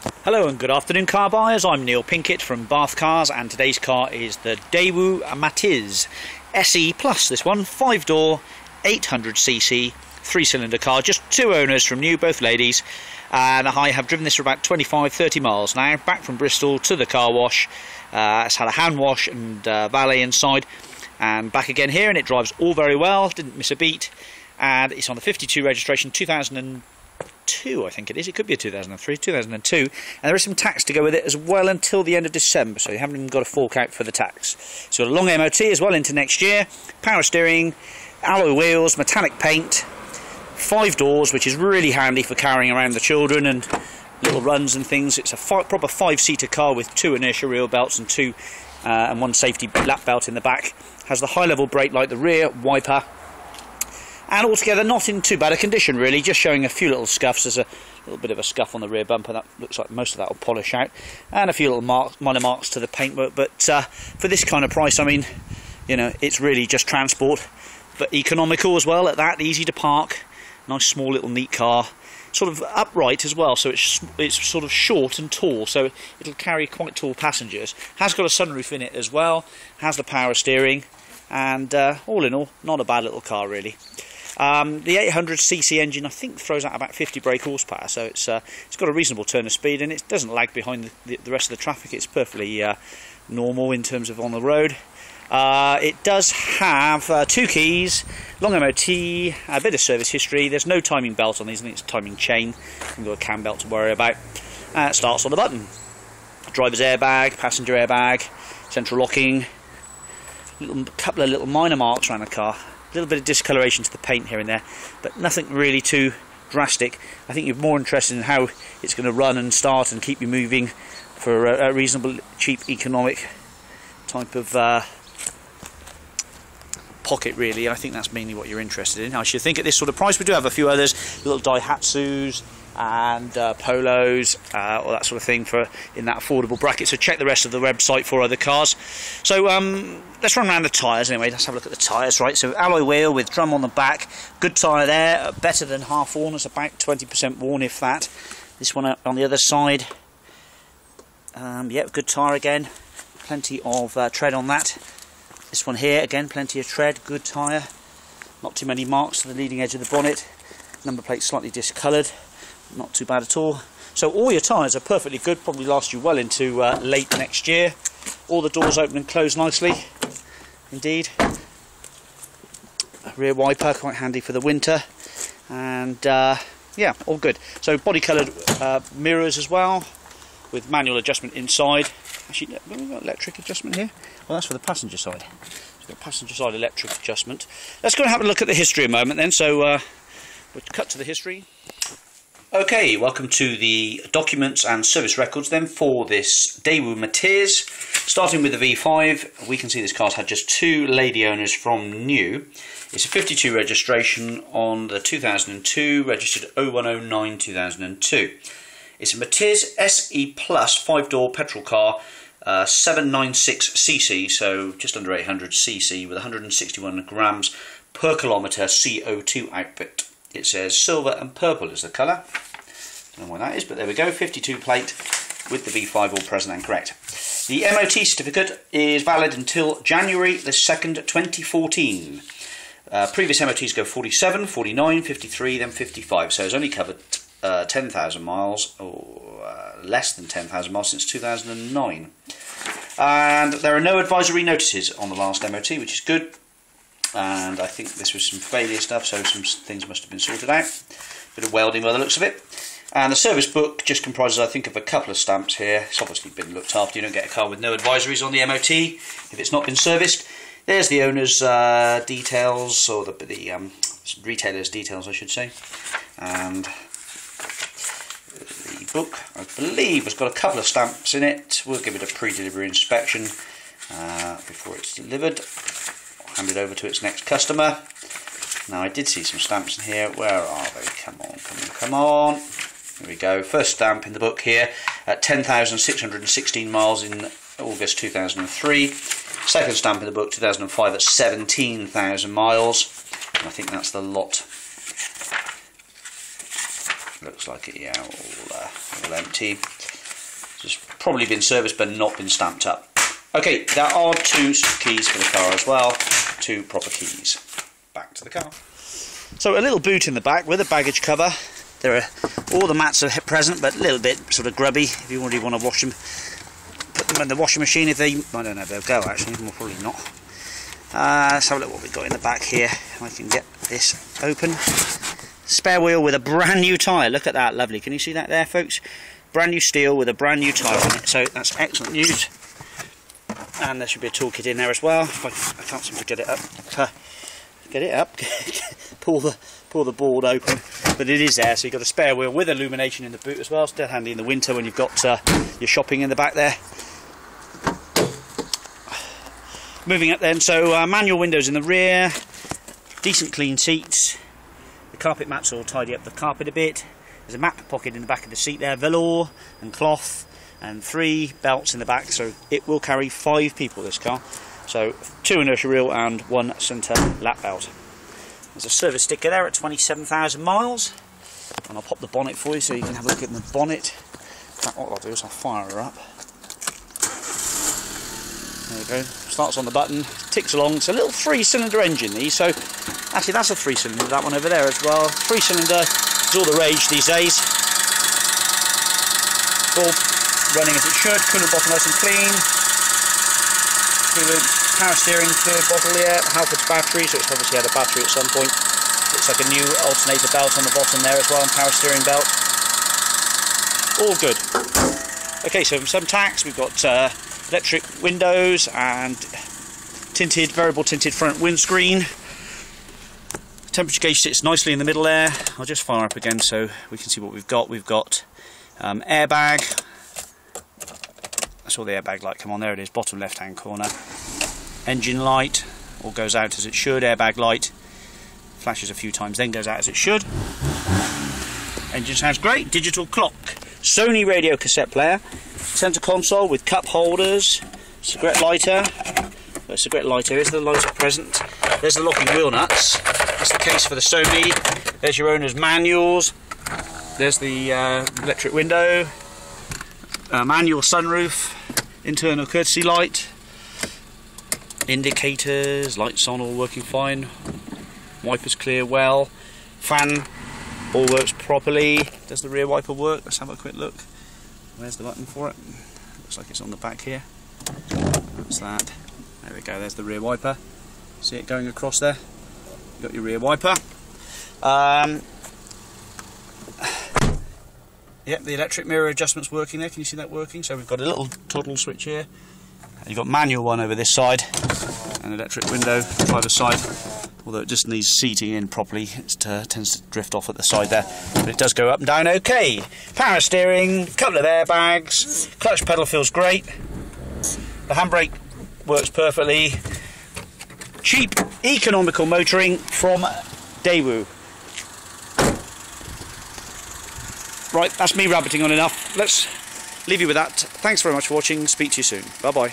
Hello and good afternoon car buyers, I'm Neil Pinkett from Bathcars and today's car is the Daewoo Matiz SE Plus. This one, 5-door, 800cc, 3-cylinder car, just 2 owners from new, both ladies, and I have driven this for about 25-30 miles now, back from Bristol to the car wash. It's had a hand wash and valet inside and back again here, and it drives all very well, didn't miss a beat, and it's on the 52 registration, 2002 I think it is, it could be a 2003, 2002, and there is some tax to go with it as well until the end of December, so you haven't even got a fork out for the tax. It's got a long MOT as well into next year, power steering, alloy wheels, metallic paint, 5 doors, which is really handy for carrying around the children and little runs and things. It's a proper 5-seater car with 2 inertia wheel belts and 1 safety lap belt in the back. Has the high-level brake light, the rear wiper, and altogether not in too bad a condition really, just showing a few little scuffs. There's a little bit of a scuff on the rear bumper, that looks like most of that will polish out, and a few little minor marks to the paintwork, but for this kind of price, I mean, you know, it's really just transport, but economical as well at that, easy to park, nice small little neat car, sort of upright as well, so it's sort of short and tall, so it'll carry quite tall passengers. Has got a sunroof in it as well, has the power steering, and all in all, not a bad little car really. The 800cc engine I think throws out about 50 brake horsepower, so it's got a reasonable turn of speed, and it doesn't lag behind the rest of the traffic. It's perfectly normal in terms of on the road. It does have 2 keys, long MOT, a bit of service history. There's no timing belt on these, I think it's a timing chain. You've got a cam belt to worry about. It starts on the button. Driver's airbag, passenger airbag, central locking, couple of little minor marks around the car. A little bit of discoloration to the paint here and there, but nothing really too drastic. I think you're more interested in how it's going to run and start and keep you moving for a reasonable, cheap, economic type of pocket really. I think that's mainly what you're interested in. I should think at this sort of price we do have a few others, little Daihatsus and Polos, or that sort of thing for in that affordable bracket, so check the rest of the website for other cars. So let's run around the tyres anyway. Let's have a look at the tyres, right? So alloy wheel with drum on the back, good tyre there, better than half worn, it's about 20% worn if that. This one on the other side, yeah, good tyre again, plenty of tread on that. This one here, again, plenty of tread, good tyre, not too many marks to the leading edge of the bonnet, number plate slightly discoloured, not too bad at all. So all your tyres are perfectly good, probably last you well into late next year. All the doors open and close nicely, indeed. Rear wiper, quite handy for the winter, and yeah, all good. So body coloured mirrors as well, with manual adjustment inside. Actually, we've got electric adjustment here. Well, that's for the passenger side. So we've got passenger side electric adjustment. Let's go and have a look at the history a moment then. So we'll cut to the history. Okay, welcome to the documents and service records then for this Daewoo Matiz. Starting with the V5, we can see this car's had just 2 lady owners from new. It's a 52 registration on the 2002, registered 0109-2002. It's a Matiz SE Plus 5-door petrol car, 796cc, so just under 800cc, with 161 grams per kilometre CO2 output. It says silver and purple is the colour. Don't know why that is, but there we go. 52 plate with the V5 all present and correct. The MOT certificate is valid until January the 2nd, 2014. Previous MOTs go 47, 49, 53, then 55. So it's only covered 10,000 miles, or less than 10,000 miles since 2009. And there are no advisory notices on the last MOT, which is good. And I think this was some failure stuff, so some things must have been sorted out. Bit of welding by the looks of it. And the service book just comprises, I think, of a couple of stamps here. It's obviously been looked after. You don't get a car with no advisories on the MOT if it's not been serviced. There's the owner's details, or the retailer's details, I should say. And the book, I believe, has got a couple of stamps in it. We'll give it a pre-delivery inspection before it's delivered. Hand it over to its next customer. Now I did see some stamps in here. Where are they? Come on, come on, come on. Here we go. First stamp in the book here at 10,616 miles in August 2003. Second stamp in the book 2005 at 17,000 miles. And I think that's the lot. Looks like it, yeah, all empty. It's probably been serviced but not been stamped up. Okay, there are 2 keys for the car as well, 2 proper keys. Back to the car. So a little boot in the back with a baggage cover. There are all the mats are present, but a little bit sort of grubby. If you really want to wash them, put them in the washing machine. If they, I don't know, they'll go actually. Well, probably not. Let's have a look what we've got in the back here. I can get this open. Spare wheel with a brand new tyre. Look at that, lovely. Can you see that there, folks? Brand new steel with a brand new tyre on it. So that's excellent news. And there should be a toolkit in there as well. I can't seem to get it up. Get it up. pull the board open, but it is there. So you've got a spare wheel with illumination in the boot as well. Still handy in the winter when you've got your shopping in the back there. Moving up then, so manual windows in the rear, decent clean seats. The carpet mats will tidy up the carpet a bit. There's a map pocket in the back of the seat there, velour and cloth, and 3 belts in the back. So it will carry 5 people, this car. So 2 inertia reel and 1 centre lap belt. There's a service sticker there at 27,000 miles. And I'll pop the bonnet for you so you can have a look at the bonnet. In fact, what I'll do is I'll fire her up. There we go. Starts on the button, ticks along. It's a little 3-cylinder engine, these. So actually that's a 3-cylinder, that one over there as well. 3-cylinder is all the rage these days. All running as it should. Coolant bottom nice and clean. Coolant. Power steering fluid bottle here, Halford's battery, so it's obviously had a battery at some point. Looks like a new alternator belt on the bottom there as well, and power steering belt. All good. Okay, so some tacks, we've got electric windows and tinted, variable tinted front windscreen. Temperature gauge sits nicely in the middle there. I'll just fire up again so we can see what we've got. We've got airbag. I saw the airbag light come on, there it is, bottom left hand corner. Engine light, all goes out as it should. Airbag light flashes a few times, then goes out as it should. Engine sounds great. Digital clock, Sony radio cassette player, centre console with cup holders, cigarette lighter. Cigarette lighter, is the lighter present? There's the locking wheel nuts. That's the case for the Sony. There's your owner's manuals. There's the electric window, manual sunroof, internal courtesy light. Indicators, lights on, all working fine. Wipers clear well. Fan all works properly. Does the rear wiper work? Let's have a quick look. Where's the button for it? Looks like it's on the back here. That's that. There we go, there's the rear wiper. See it going across there? You've got your rear wiper. Yep, the electric mirror adjustment's working there. Can you see that working? So we've got a little toggle switch here. You've got manual one over this side, and electric window driver's side, although it just needs seating in properly. It tends to drift off at the side there, but it does go up and down okay. Power steering, couple of airbags, clutch pedal feels great, the handbrake works perfectly. Cheap, economical motoring from Daewoo. Right, that's me rabbiting on enough. Let's leave you with that. Thanks very much for watching. Speak to you soon. Bye bye.